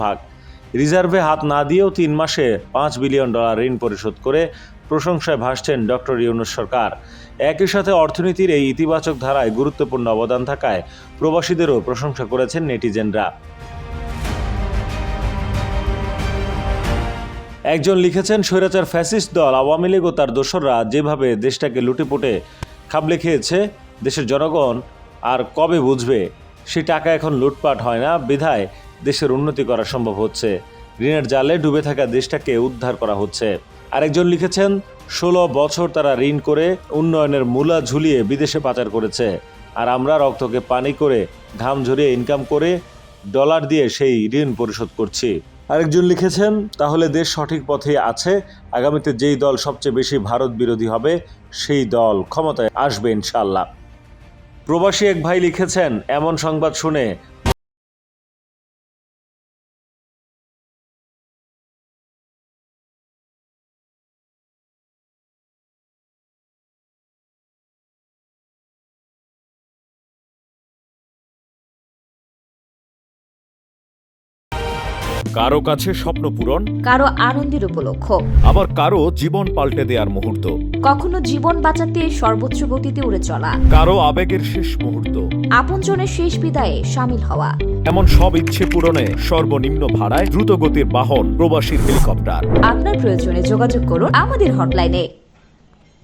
ভাগ। রিজার্ভে হাত না দিয়েও 3 মাসে $5 বিলিয়ন ঋণ পরিশোধ করে প্রশংসায় ভাসছেন ডক্টর ইউনূস সরকার। একই সাথে অর্থনীতির এই ইতিবাচক ধারায় গুরুত্বপূর্ণ অবদান থাকায় প্রবাসীদেরও প্রশংসা করেছেন নেটিজেনরা। একজন লিখেছেন, স্বৈরাচার ফ্যাসিস্ট দল আওয়ামী লীগ ও তার দোসররা যেভাবে দেশটাকে লুটেপুটে খাবলে খেয়েছে, দেশের জনগণ আর কবে বুঝবে? সেই টাকা এখন লুটপাট হয় না, বিধায় দেশের উন্নতি করা সম্ভব হচ্ছে। ঋণের জালে ডুবে থাকা দেশটাকে উদ্ধার করা হচ্ছে। আরেকজন লিখেছেন, 16 বছর তারা ঋণ করে উন্নয়নের মূলা ঝুলিয়ে বিদেশে পাচার করেছে, আর আমরা রক্তকে পানি করে ঘাম ঝরিয়ে ইনকাম করে ডলার দিয়ে সেই ঋণ পরিশোধ করছি। আরেকজন লিখেছেন, তাহলে দেশ সঠিক পথে আছে। আগামীতে যেই দল সবচেয়ে বেশি ভারত বিরোধী হবে সেই দল ক্ষমতায় আসবে ইনশাআল্লাহ। প্রবাসী এক ভাই লিখেছেন, এমন সংবাদ শুনে কারো কাছে স্বপ্ন পূরণ, কারো আনন্দের উপলক্ষ, আবার কারো জীবন পাল্টে দেওয়ার মুহূর্ত, কখনো জীবন বাঁচাতে সর্বোচ্চ গতিতে উড়ে চলা, কারো আবেগের শেষ মুহূর্ত, আপনজনের শেষ বিদায়ে শামিল হওয়া। এমন সব ইচ্ছে পূরণে সর্বনিম্ন ভাড়ায় দ্রুতগতির বাহন প্রবাসীর হেলিকপ্টার। আপনার প্রয়োজনে যোগাযোগ করুন আমাদের হটলাইনে।